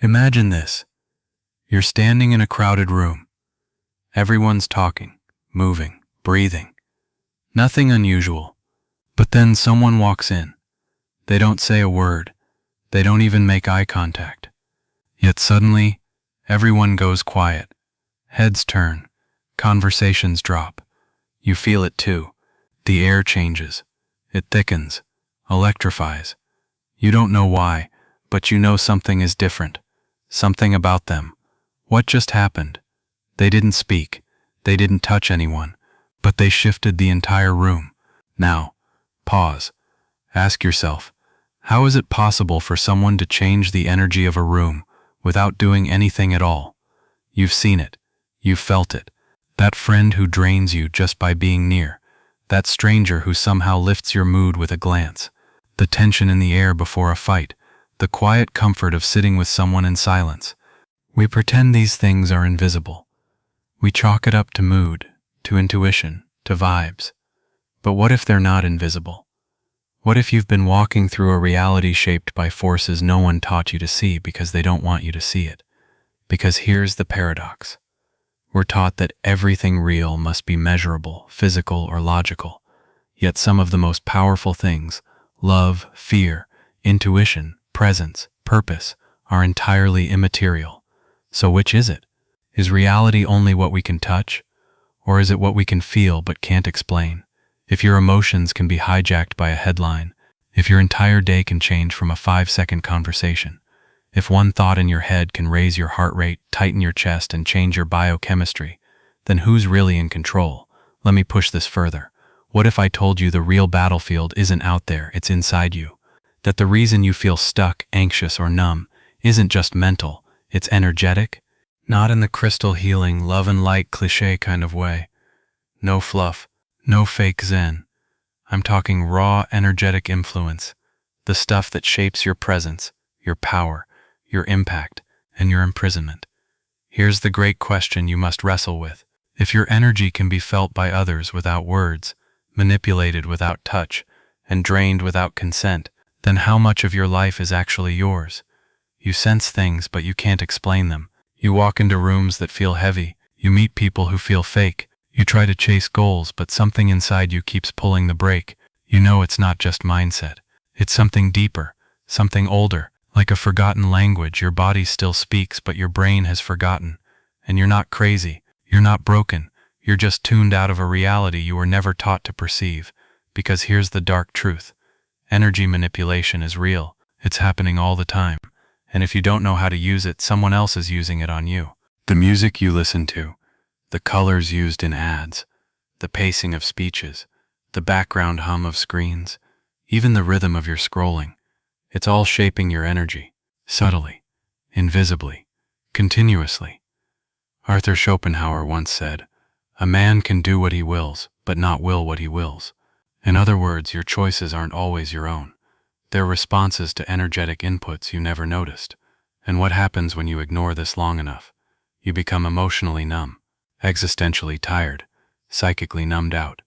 Imagine this. You're standing in a crowded room. Everyone's talking, moving, breathing. Nothing unusual. But then someone walks in. They don't say a word. They don't even make eye contact. Yet suddenly, everyone goes quiet. Heads turn. Conversations drop. You feel it too. The air changes. It thickens. Electrifies. You don't know why, but you know something is different. Something about them. What just happened? They didn't speak. They didn't touch anyone. But they shifted the entire room. Now, pause. Ask yourself, how is it possible for someone to change the energy of a room without doing anything at all? You've seen it. You've felt it. That friend who drains you just by being near. That stranger who somehow lifts your mood with a glance. The tension in the air before a fight. The quiet comfort of sitting with someone in silence. We pretend these things are invisible. We chalk it up to mood, to intuition, to vibes. But what if they're not invisible? What if you've been walking through a reality shaped by forces no one taught you to see because they don't want you to see it? Because here's the paradox. We're taught that everything real must be measurable, physical, or logical. Yet some of the most powerful things, love, fear, intuition, presence, purpose, are entirely immaterial. So which is it? Is reality only what we can touch? Or is it what we can feel but can't explain? If your emotions can be hijacked by a headline, if your entire day can change from a 5-second conversation, if one thought in your head can raise your heart rate, tighten your chest, and change your biochemistry, then who's really in control? Let me push this further. What if I told you the real battlefield isn't out there, it's inside you? That the reason you feel stuck, anxious, or numb isn't just mental, it's energetic? Not in the crystal healing, love and light cliché kind of way. No fluff, no fake zen. I'm talking raw, energetic influence. The stuff that shapes your presence, your power, your impact, and your imprisonment. Here's the great question you must wrestle with. If your energy can be felt by others without words, manipulated without touch, and drained without consent, then how much of your life is actually yours? You sense things, but you can't explain them. You walk into rooms that feel heavy. You meet people who feel fake. You try to chase goals, but something inside you keeps pulling the brake. You know it's not just mindset. It's something deeper, something older. Like a forgotten language, your body still speaks, but your brain has forgotten. And you're not crazy. You're not broken. You're just tuned out of a reality you were never taught to perceive. Because here's the dark truth. Energy manipulation is real. It's happening all the time. And if you don't know how to use it, someone else is using it on you. The music you listen to, the colors used in ads, the pacing of speeches, the background hum of screens, even the rhythm of your scrolling. It's all shaping your energy, subtly, invisibly, continuously. Arthur Schopenhauer once said, "A man can do what he wills, but not will what he wills." In other words, your choices aren't always your own. They're responses to energetic inputs you never noticed. And what happens when you ignore this long enough? You become emotionally numb, existentially tired, psychically numbed out.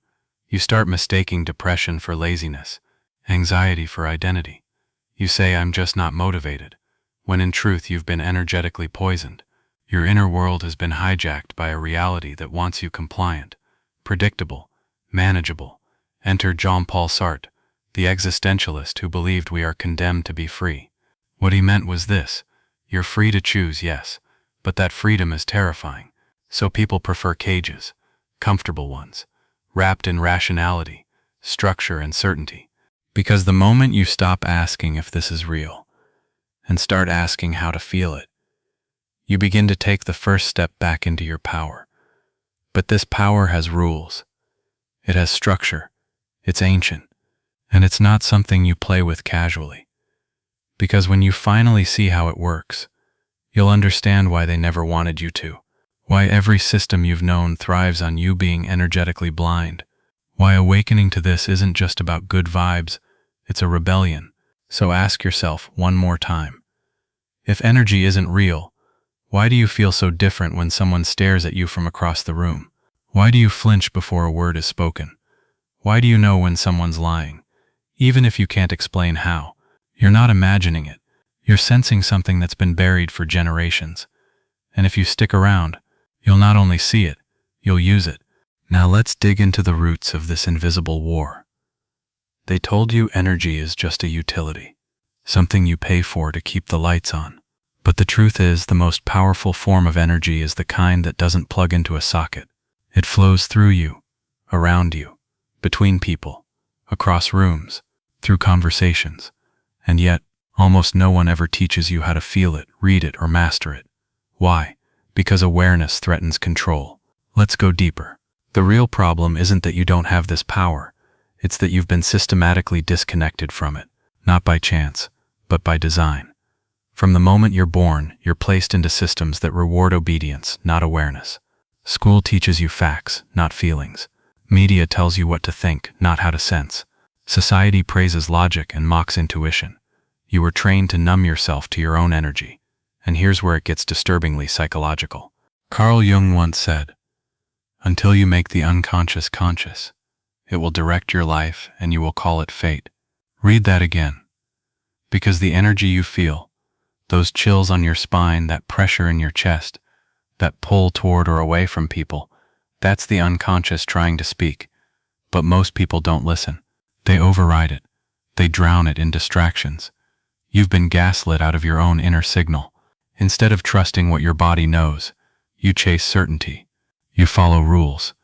You start mistaking depression for laziness, anxiety for identity. You say, "I'm just not motivated," when in truth you've been energetically poisoned. Your inner world has been hijacked by a reality that wants you compliant, predictable, manageable. Enter Jean-Paul Sartre, the existentialist who believed we are condemned to be free. What he meant was this: you're free to choose, yes, but that freedom is terrifying. So people prefer cages, comfortable ones, wrapped in rationality, structure, and certainty. Because the moment you stop asking if this is real, and start asking how to feel it, you begin to take the first step back into your power. But this power has rules. It has structure. It's ancient. And it's not something you play with casually. Because when you finally see how it works, you'll understand why they never wanted you to. Why every system you've known thrives on you being energetically blind. Why awakening to this isn't just about good vibes, it's a rebellion. So ask yourself one more time. If energy isn't real, why do you feel so different when someone stares at you from across the room? Why do you flinch before a word is spoken? Why do you know when someone's lying? Even if you can't explain how, you're not imagining it. You're sensing something that's been buried for generations. And if you stick around, you'll not only see it, you'll use it. Now let's dig into the roots of this invisible war. They told you energy is just a utility, something you pay for to keep the lights on. But the truth is, the most powerful form of energy is the kind that doesn't plug into a socket. It flows through you, around you, between people, across rooms, through conversations. And yet, almost no one ever teaches you how to feel it, read it, or master it. Why? Because awareness threatens control. Let's go deeper. The real problem isn't that you don't have this power. It's that you've been systematically disconnected from it, not by chance, but by design. From the moment you're born, you're placed into systems that reward obedience, not awareness. School teaches you facts, not feelings. Media tells you what to think, not how to sense. Society praises logic and mocks intuition. You were trained to numb yourself to your own energy. And here's where it gets disturbingly psychological. Carl Jung once said, "Until you make the unconscious conscious, it will direct your life and you will call it fate." Read that again. Because the energy you feel, those chills on your spine, that pressure in your chest, that pull toward or away from people, that's the unconscious trying to speak. But most people don't listen. They override it. They drown it in distractions. You've been gaslit out of your own inner signal. Instead of trusting what your body knows, you chase certainty. You follow rules,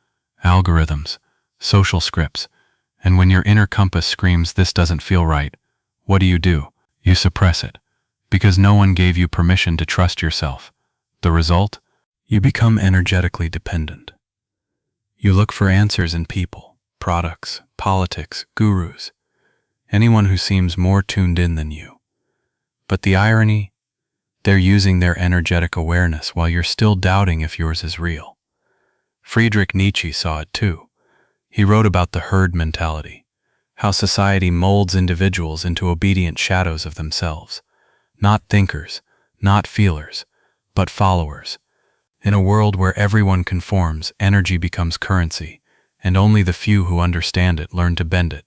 algorithms, social scripts. And when your inner compass screams, "This doesn't feel right," what do? You suppress it. Because no one gave you permission to trust yourself. The result? You become energetically dependent. You look for answers in people, products, politics, gurus, anyone who seems more tuned in than you. But the irony? They're using their energetic awareness while you're still doubting if yours is real. Friedrich Nietzsche saw it too. He wrote about the herd mentality, how society molds individuals into obedient shadows of themselves. Not thinkers, not feelers, but followers. In a world where everyone conforms, energy becomes currency, and only the few who understand it learn to bend it.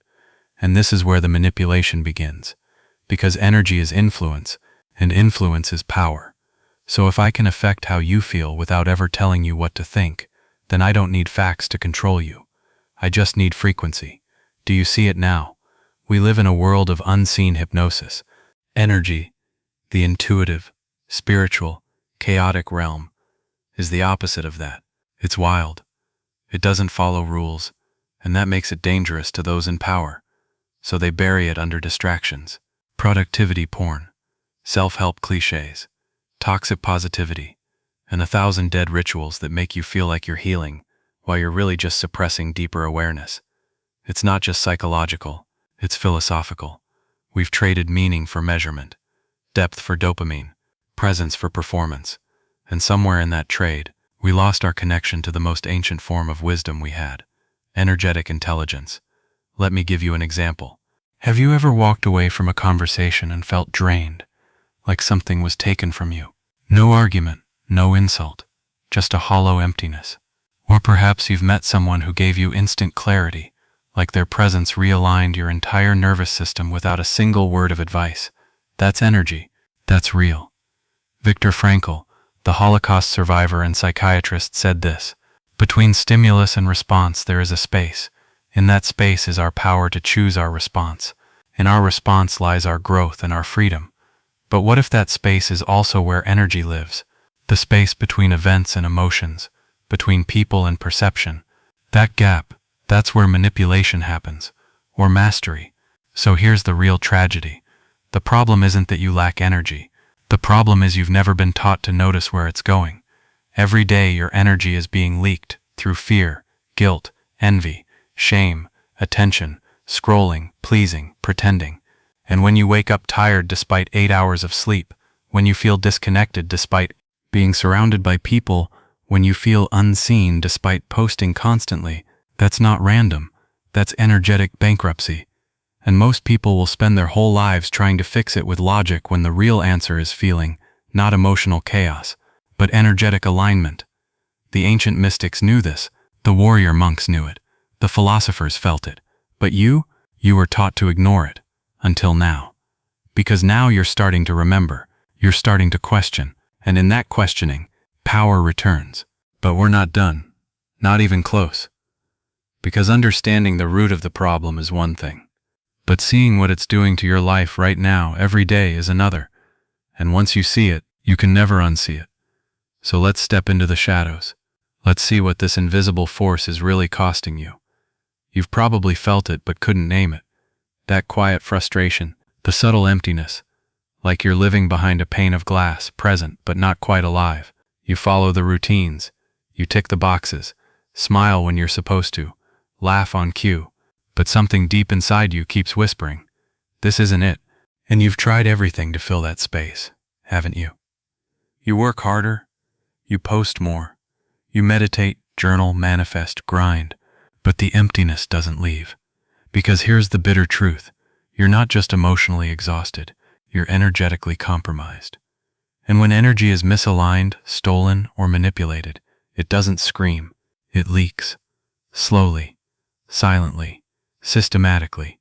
And this is where the manipulation begins. Because energy is influence, and influence is power. So if I can affect how you feel without ever telling you what to think, then I don't need facts to control you. I just need frequency. Do you see it now? We live in a world of unseen hypnosis. Energy, the intuitive, spiritual, chaotic realm, is the opposite of that. It's wild. It doesn't follow rules, and that makes it dangerous to those in power. So they bury it under distractions. Productivity porn, self-help cliches, toxic positivity, and 1,000 dead rituals that make you feel like you're healing, while you're really just suppressing deeper awareness. It's not just psychological, it's philosophical. We've traded meaning for measurement, depth for dopamine, presence for performance, and somewhere in that trade, we lost our connection to the most ancient form of wisdom we had, energetic intelligence. Let me give you an example. Have you ever walked away from a conversation and felt drained, like something was taken from you? No argument, no insult, just a hollow emptiness. Or perhaps you've met someone who gave you instant clarity, like their presence realigned your entire nervous system without a single word of advice. That's energy. That's real. Viktor Frankl, the Holocaust survivor and psychiatrist, said this: "Between stimulus and response there is a space. In that space is our power to choose our response. In our response lies our growth and our freedom. But what if that space is also where energy lives? The space between events and emotions, between people and perception. That gap, that's where manipulation happens, or mastery. So here's the real tragedy. The problem isn't that you lack energy. The problem is you've never been taught to notice where it's going. Every day your energy is being leaked through fear, guilt, envy, shame, attention, scrolling, pleasing, pretending. And when you wake up tired despite 8 hours of sleep, when you feel disconnected despite being surrounded by people, when you feel unseen despite posting constantly, that's not random. That's energetic bankruptcy. And most people will spend their whole lives trying to fix it with logic when the real answer is feeling, not emotional chaos, but energetic alignment. The ancient mystics knew this. The warrior monks knew it. The philosophers felt it. But you were taught to ignore it. Until now. Because now you're starting to remember, you're starting to question, and in that questioning, power returns. But we're not done. Not even close. Because understanding the root of the problem is one thing. But seeing what it's doing to your life right now, every day, is another. And once you see it, you can never unsee it. So let's step into the shadows. Let's see what this invisible force is really costing you. You've probably felt it but couldn't name it. That quiet frustration, the subtle emptiness, like you're living behind a pane of glass, present but not quite alive. You follow the routines, you tick the boxes, smile when you're supposed to, laugh on cue, but something deep inside you keeps whispering, this isn't it. And you've tried everything to fill that space, haven't you? You work harder, you post more, you meditate, journal, manifest, grind, but the emptiness doesn't leave. Because here's the bitter truth, you're not just emotionally exhausted, you're energetically compromised. And when energy is misaligned, stolen, or manipulated, it doesn't scream, it leaks. Slowly, silently, systematically.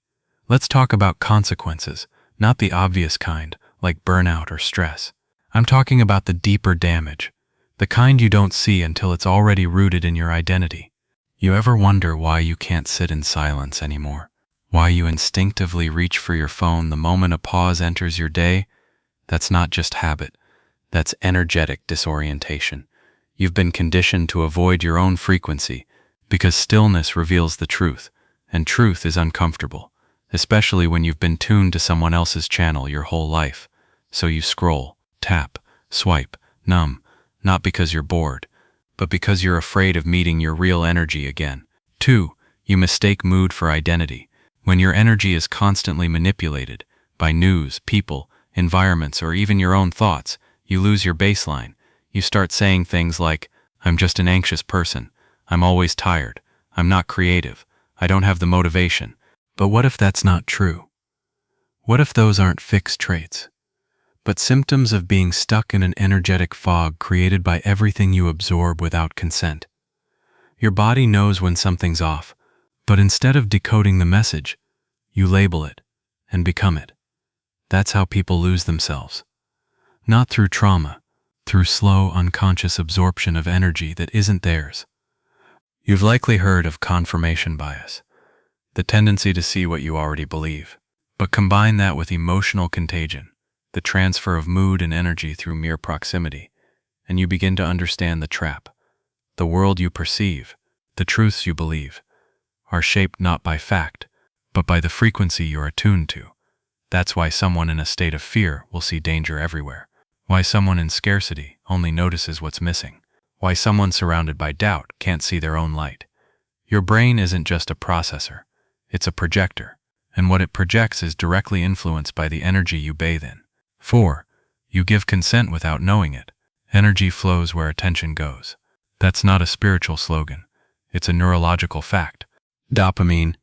Let's talk about consequences, not the obvious kind, like burnout or stress. I'm talking about the deeper damage, the kind you don't see until it's already rooted in your identity. You ever wonder why you can't sit in silence anymore? Why you instinctively reach for your phone the moment a pause enters your day? That's not just habit. That's energetic disorientation. You've been conditioned to avoid your own frequency because stillness reveals the truth, and truth is uncomfortable, especially when you've been tuned to someone else's channel your whole life. So you scroll, tap, swipe, numb, not because you're bored, but because you're afraid of meeting your real energy again. 2. You mistake mood for identity. When your energy is constantly manipulated by news, people, environments, or even your own thoughts, you lose your baseline. You start saying things like, I'm just an anxious person, I'm always tired, I'm not creative, I don't have the motivation. But what if that's not true? What if those aren't fixed traits, but symptoms of being stuck in an energetic fog created by everything you absorb without consent? Your body knows when something's off, but instead of decoding the message, you label it and become it. That's how people lose themselves. Not through trauma, through slow, unconscious absorption of energy that isn't theirs. You've likely heard of confirmation bias, the tendency to see what you already believe. But combine that with emotional contagion, the transfer of mood and energy through mere proximity, and you begin to understand the trap. The world you perceive, the truths you believe, are shaped not by fact, but by the frequency you're attuned to. That's why someone in a state of fear will see danger everywhere. Why someone in scarcity only notices what's missing. Why someone surrounded by doubt can't see their own light. Your brain isn't just a processor, it's a projector, and what it projects is directly influenced by the energy you bathe in. 4. You give consent without knowing it. Energy flows where attention goes. That's not a spiritual slogan, it's a neurological fact. Dopamine,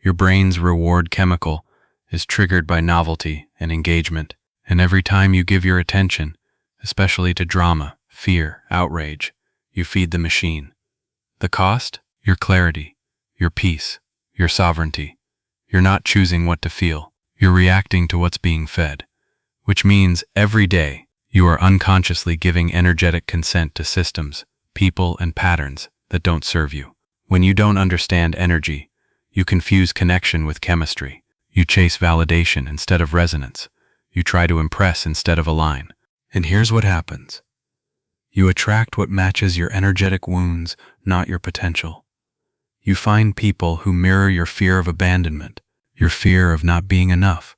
your brain's reward chemical, is triggered by novelty and engagement. And every time you give your attention, especially to drama, fear, outrage, you feed the machine. The cost? Your clarity, your peace, your sovereignty. You're not choosing what to feel. You're reacting to what's being fed. Which means every day you are unconsciously giving energetic consent to systems, people, and patterns that don't serve you. When you don't understand energy, you confuse connection with chemistry. You chase validation instead of resonance. You try to impress instead of align. And here's what happens. You attract what matches your energetic wounds, not your potential. You find people who mirror your fear of abandonment, your fear of not being enough,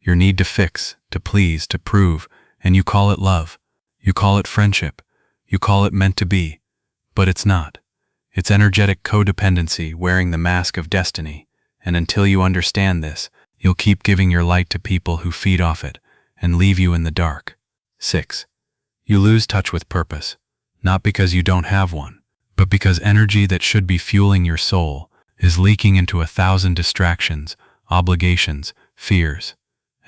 your need to fix, to please, to prove, and you call it love. You call it friendship. You call it meant to be. But it's not. It's energetic codependency wearing the mask of destiny. And until you understand this, you'll keep giving your light to people who feed off it and leave you in the dark. 6. You lose touch with purpose, not because you don't have one, but because energy that should be fueling your soul is leaking into 1,000 distractions, obligations, fears.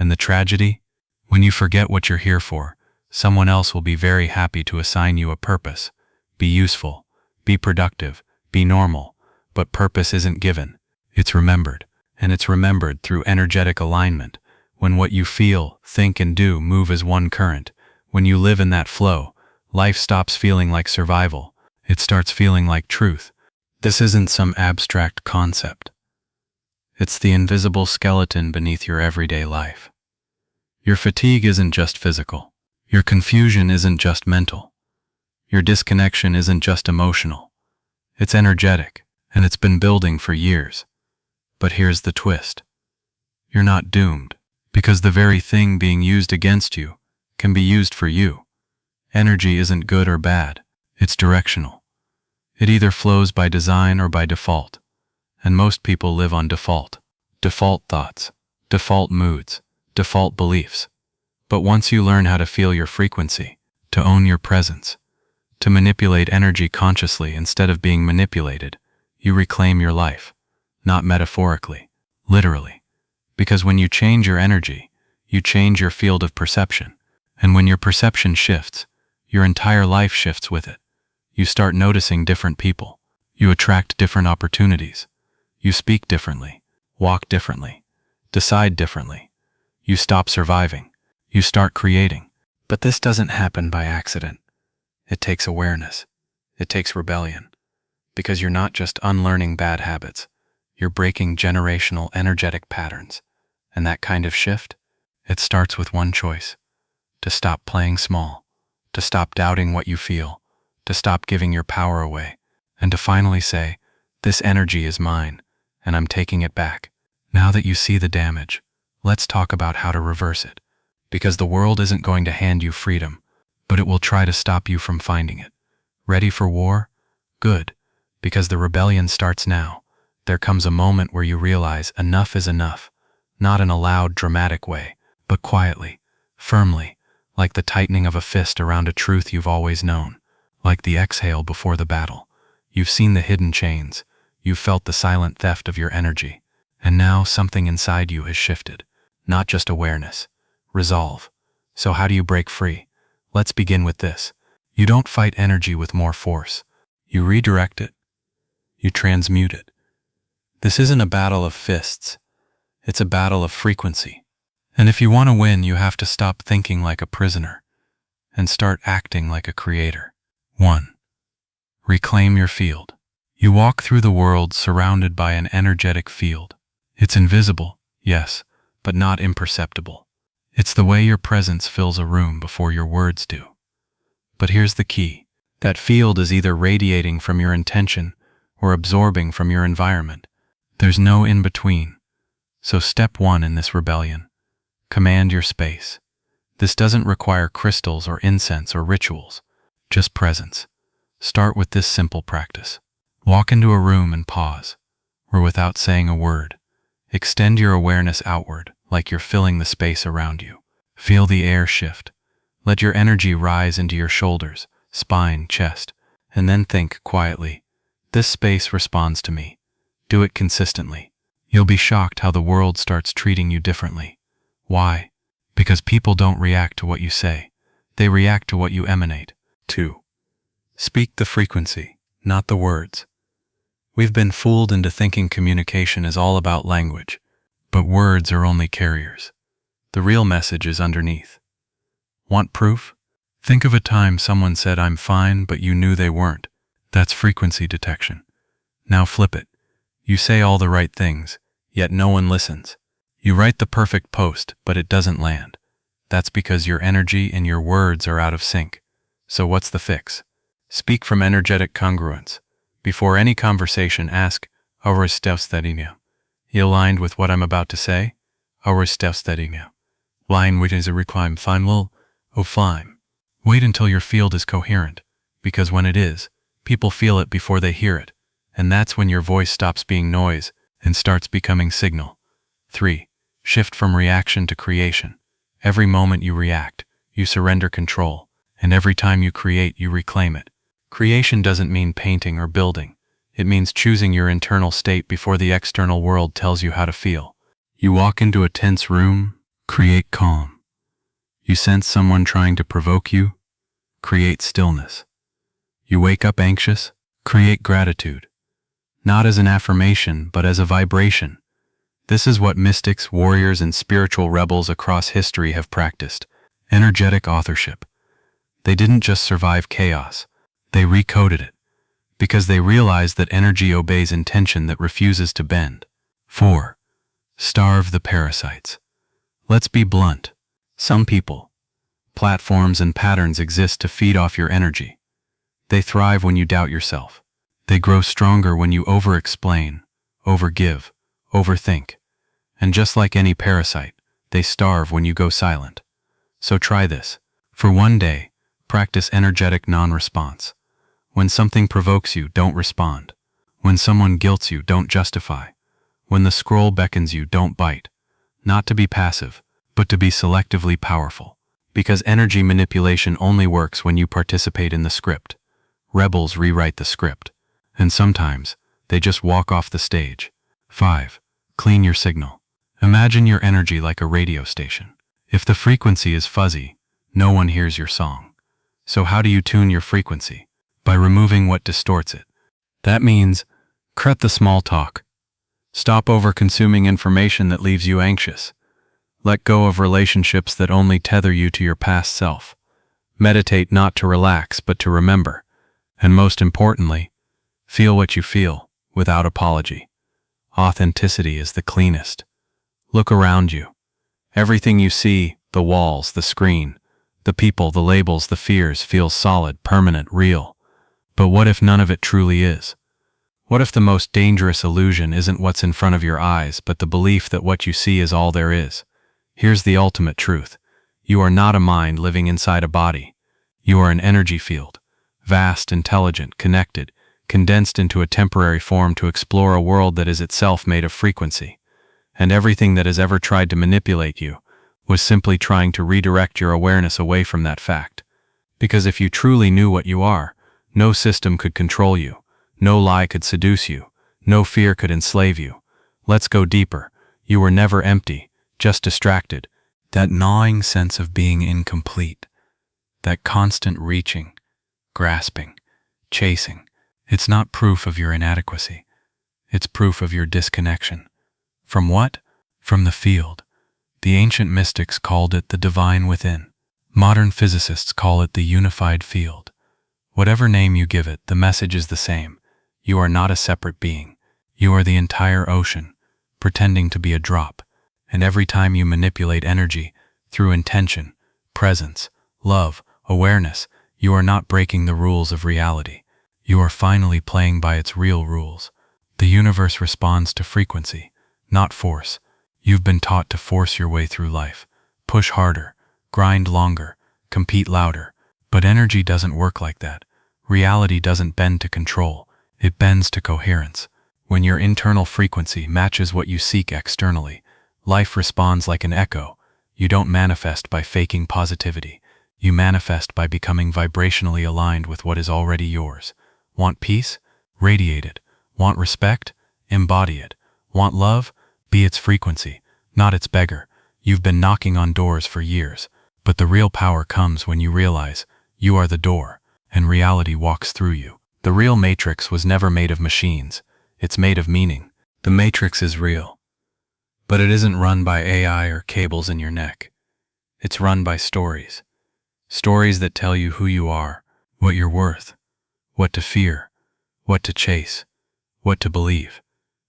And the tragedy? When you forget what you're here for, someone else will be very happy to assign you a purpose. Be useful, be productive, be normal, but purpose isn't given, it's remembered. And it's remembered through energetic alignment, When what you feel, think, and do move as one current, when you live in that flow, life stops feeling like survival. It starts feeling like truth. This isn't some abstract concept. It's the invisible skeleton beneath your everyday life. Your fatigue isn't just physical. Your confusion isn't just mental. Your disconnection isn't just emotional. It's energetic, and it's been building for years. But here's the twist. You're not doomed, because the very thing being used against you can be used for you. Energy isn't good or bad. It's directional. It either flows by design or by default. And most people live on default. Default thoughts, default moods, default beliefs. But once you learn how to feel your frequency, to own your presence, to manipulate energy consciously instead of being manipulated, you reclaim your life. Not metaphorically, literally. Because when you change your energy, you change your field of perception. And when your perception shifts, your entire life shifts with it. You start noticing different people. You attract different opportunities. You speak differently, walk differently, decide differently. You stop surviving. You start creating. But this doesn't happen by accident. It takes awareness. It takes rebellion. Because you're not just unlearning bad habits. You're breaking generational energetic patterns. And that kind of shift, it starts with one choice. To stop playing small. To stop doubting what you feel. To stop giving your power away. And to finally say, this energy is mine, and I'm taking it back. Now that you see the damage, let's talk about how to reverse it. Because the world isn't going to hand you freedom, but it will try to stop you from finding it. Ready for war? Good. Because the rebellion starts now. There comes a moment where you realize enough is enough. Not in a loud, dramatic way, but quietly, firmly, like the tightening of a fist around a truth you've always known. Like the exhale before the battle. You've seen the hidden chains. You've felt the silent theft of your energy. And now something inside you has shifted. Not just awareness. Resolve. So how do you break free? Let's begin with this. You don't fight energy with more force. You redirect it. You transmute it. This isn't a battle of fists. It's a battle of frequency. And if you want to win, you have to stop thinking like a prisoner and start acting like a creator. 1. Reclaim your field. You walk through the world surrounded by an energetic field. It's invisible, yes, but not imperceptible. It's the way your presence fills a room before your words do. But here's the key. That field is either radiating from your intention or absorbing from your environment. There's no in-between. So step 1 in this rebellion. Command your space. This doesn't require crystals or incense or rituals. Just presence. Start with this simple practice. Walk into a room and pause, or without saying a word. Extend your awareness outward, like you're filling the space around you. Feel the air shift. Let your energy rise into your shoulders, spine, chest, and then think quietly. This space responds to me. Do it consistently. You'll be shocked how the world starts treating you differently. Why? Because people don't react to what you say. They react to what you emanate. 2. Speak the frequency, not the words. We've been fooled into thinking communication is all about language, but words are only carriers. The real message is underneath. Want proof? Think of a time someone said, "I'm fine," but you knew they weren't. That's frequency detection. Now flip it. You say all the right things, yet no one listens. You write the perfect post, but it doesn't land. That's because your energy and your words are out of sync. So what's the fix? Speak from energetic congruence. Before any conversation, ask, "Are you aligned with what I'm about to say?" Line which is a reclaim final, fine. Wait until your field is coherent, because when it is, people feel it before they hear it, and that's when your voice stops being noise and starts becoming signal. 3. Shift from reaction to creation. Every moment you react, you surrender control, and every time you create, you reclaim it. Creation doesn't mean painting or building. It means choosing your internal state before the external world tells you how to feel. You walk into a tense room, create calm. You sense someone trying to provoke you, create stillness. You wake up anxious, create gratitude. Not as an affirmation, but as a vibration. This is what mystics, warriors, and spiritual rebels across history have practiced. Energetic authorship. They didn't just survive chaos, they recoded it, because they realized that energy obeys intention that refuses to bend. 4. Starve the parasites. Let's be blunt. Some people, platforms, and patterns exist to feed off your energy. They thrive when you doubt yourself. They grow stronger when you over-explain, over-give, overthink. And just like any parasite, they starve when you go silent. So try this. For one day, practice energetic non-response. When something provokes you, don't respond. When someone guilts you, don't justify. When the scroll beckons you, don't bite. Not to be passive, but to be selectively powerful. Because energy manipulation only works when you participate in the script. Rebels rewrite the script. And sometimes, they just walk off the stage. 5. Clean your signal. Imagine your energy like a radio station. If the frequency is fuzzy, no one hears your song. So how do you tune your frequency? By removing what distorts it. That means, cut the small talk. Stop over-consuming information that leaves you anxious. Let go of relationships that only tether you to your past self. Meditate not to relax, but to remember. And most importantly, feel what you feel, without apology. Authenticity is the cleanest. Look around you. Everything you see, the walls, the screen, the people, the labels, the fears, feels solid, permanent, real. But what if none of it truly is? What if the most dangerous illusion isn't what's in front of your eyes, but the belief that what you see is all there is? Here's the ultimate truth. You are not a mind living inside a body. You are an energy field, vast, intelligent, connected, condensed into a temporary form to explore a world that is itself made of frequency. And everything that has ever tried to manipulate you was simply trying to redirect your awareness away from that fact. Because if you truly knew what you are, no system could control you, no lie could seduce you, no fear could enslave you. Let's go deeper. You were never empty, just distracted. That gnawing sense of being incomplete, that constant reaching, grasping, chasing, it's not proof of your inadequacy. It's proof of your disconnection. From what? From the field. The ancient mystics called it the divine within. Modern physicists call it the unified field. Whatever name you give it, the message is the same. You are not a separate being. You are the entire ocean, pretending to be a drop. And every time you manipulate energy, through intention, presence, love, awareness, you are not breaking the rules of reality. You are finally playing by its real rules. The universe responds to frequency, not force. You've been taught to force your way through life. Push harder, grind longer, compete louder. But energy doesn't work like that. Reality doesn't bend to control. It bends to coherence. When your internal frequency matches what you seek externally, life responds like an echo. You don't manifest by faking positivity. You manifest by becoming vibrationally aligned with what is already yours. Want peace? Radiate it. Want respect? Embody it. Want love? Be its frequency, not its beggar. You've been knocking on doors for years, but the real power comes when you realize you are the door, and reality walks through you. The real matrix was never made of machines. It's made of meaning. The matrix is real, but it isn't run by AI or cables in your neck. It's run by stories. Stories that tell you who you are, what you're worth, what to fear, what to chase, what to believe.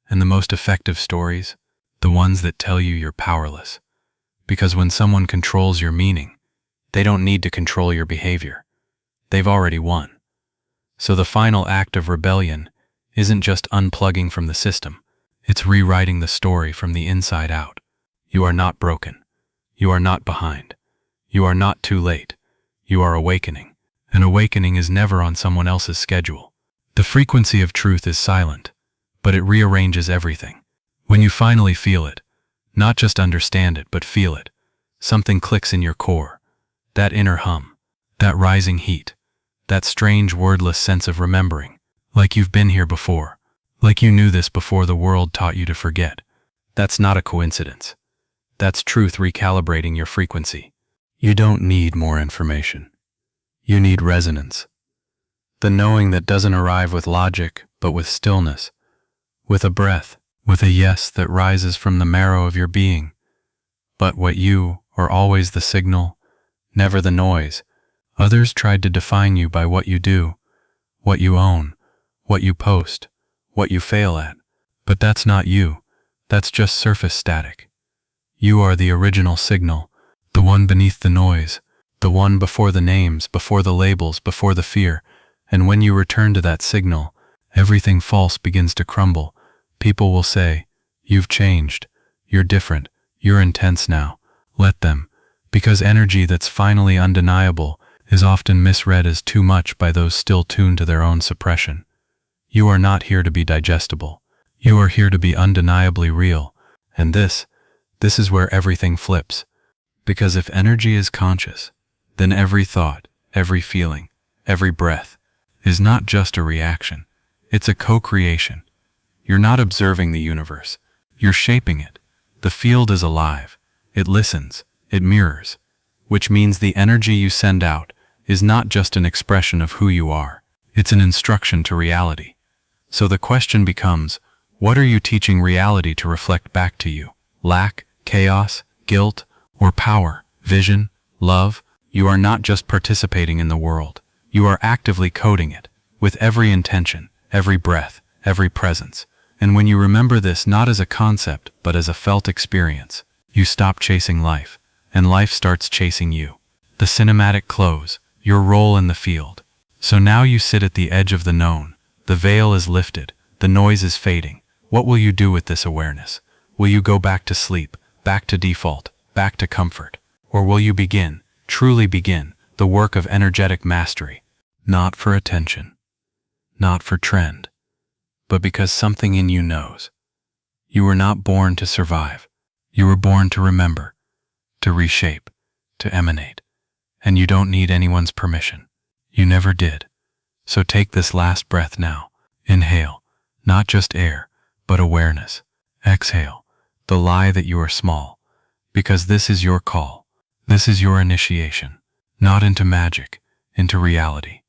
And the most effective stories, the ones that tell you you're powerless. Because when someone controls your meaning, they don't need to control your behavior. They've already won. So the final act of rebellion isn't just unplugging from the system. It's rewriting the story from the inside out. You are not broken. You are not behind. You are not too late. You are awakening. An awakening is never on someone else's schedule. The frequency of truth is silent, but it rearranges everything. When you finally feel it, not just understand it, but feel it, something clicks in your core. That inner hum, that rising heat, that strange wordless sense of remembering, like you've been here before, like you knew this before the world taught you to forget. That's not a coincidence. That's truth recalibrating your frequency. You don't need more information. You need resonance. The knowing that doesn't arrive with logic, but with stillness, with a breath, with a yes that rises from the marrow of your being. But what you are always the signal, never the noise. Others tried to define you by what you do, what you own, what you post, what you fail at. But that's not you. That's just surface static. You are the original signal, the one beneath the noise, the one before the names, before the labels, before the fear. And when you return to that signal, everything false begins to crumble. People will say, "You've changed. You're different. You're intense now." Let them, because energy that's finally undeniable is often misread as too much by those still tuned to their own suppression. You are not here to be digestible. You are here to be undeniably real. And this is where everything flips. Because if energy is conscious, then every thought, every feeling, every breath is not just a reaction. It's a co-creation. You're not observing the universe. You're shaping it. The field is alive. It listens. It mirrors. Which means the energy you send out is not just an expression of who you are. It's an instruction to reality. So the question becomes, what are you teaching reality to reflect back to you? Lack, chaos, guilt, or power, vision, love? You are not just participating in the world. You are actively coding it, with every intention, every breath, every presence. And when you remember this not as a concept, but as a felt experience, you stop chasing life, and life starts chasing you. The cinematic close, your role in the field. So now you sit at the edge of the known. The veil is lifted. The noise is fading. What will you do with this awareness? Will you go back to sleep, back to default, back to comfort? Or will you begin, truly begin, the work of energetic mastery? Not for attention, not for trend, but because something in you knows. You were not born to survive. You were born to remember, to reshape, to emanate. And you don't need anyone's permission. You never did. So take this last breath now. Inhale, not just air, but awareness. Exhale, the lie that you are small. Because this is your call. This is your initiation. Not into magic, into reality.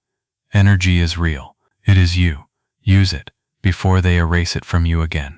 Energy is real. It is you. Use it before they erase it from you again.